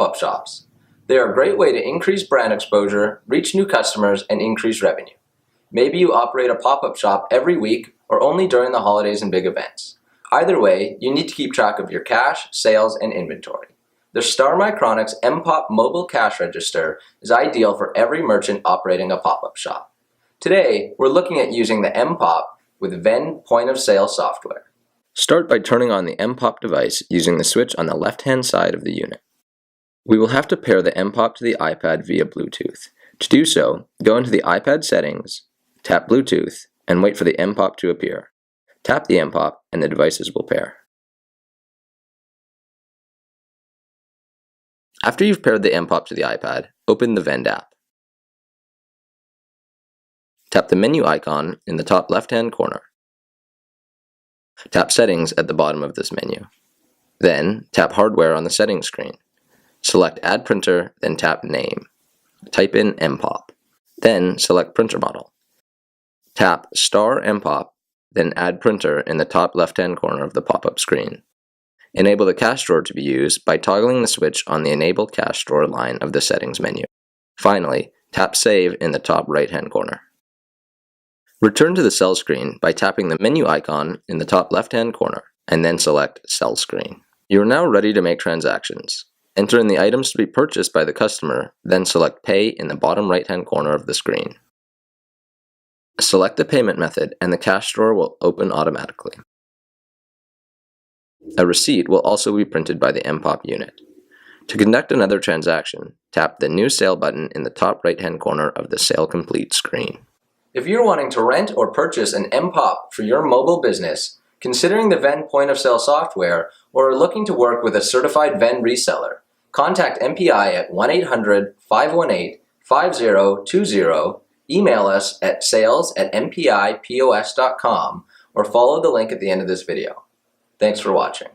pop-up shops. They are a great way to increase brand exposure, reach new customers, and increase revenue. Maybe you operate a pop-up shop every week or only during the holidays and big events. Either way, you need to keep track of your cash, sales, and inventory. The Star Micronics mPop mobile cash register is ideal for every merchant operating a pop-up shop. Today, we're looking at using the mPop with Vend point-of-sale software. Start by turning on the mPop device using the switch on the left-hand side of the unit. We will have to pair the mPop to the iPad via Bluetooth. To do so, go into the iPad settings, tap Bluetooth, and wait for the mPop to appear. Tap the mPop and the devices will pair. After you've paired the mPop to the iPad, open the Vend app. Tap the menu icon in the top left-hand corner. Tap Settings at the bottom of this menu. Then, tap Hardware on the settings screen. Select Add Printer, then tap Name. Type in mPop. Then, select Printer Model. Tap Star mPop, then Add Printer in the top left-hand corner of the pop-up screen. Enable the cash drawer to be used by toggling the switch on the Enable Cash Drawer line of the Settings menu. Finally, tap Save in the top right-hand corner. Return to the cell screen by tapping the menu icon in the top left-hand corner, and then select Cell Screen. You are now ready to make transactions. Enter in the items to be purchased by the customer, then select Pay in the bottom right-hand corner of the screen. Select the payment method and the cash drawer will open automatically. A receipt will also be printed by the mPop unit. To conduct another transaction, tap the New Sale button in the top right-hand corner of the Sale Complete screen. If you're wanting to rent or purchase an mPop for your mobile business, considering the Vend point-of-sale software, or are looking to work with a certified Vend reseller, contact MPI at 1-800-518-5020, email us at sales@mpipos.com, or follow the link at the end of this video. Thanks for watching.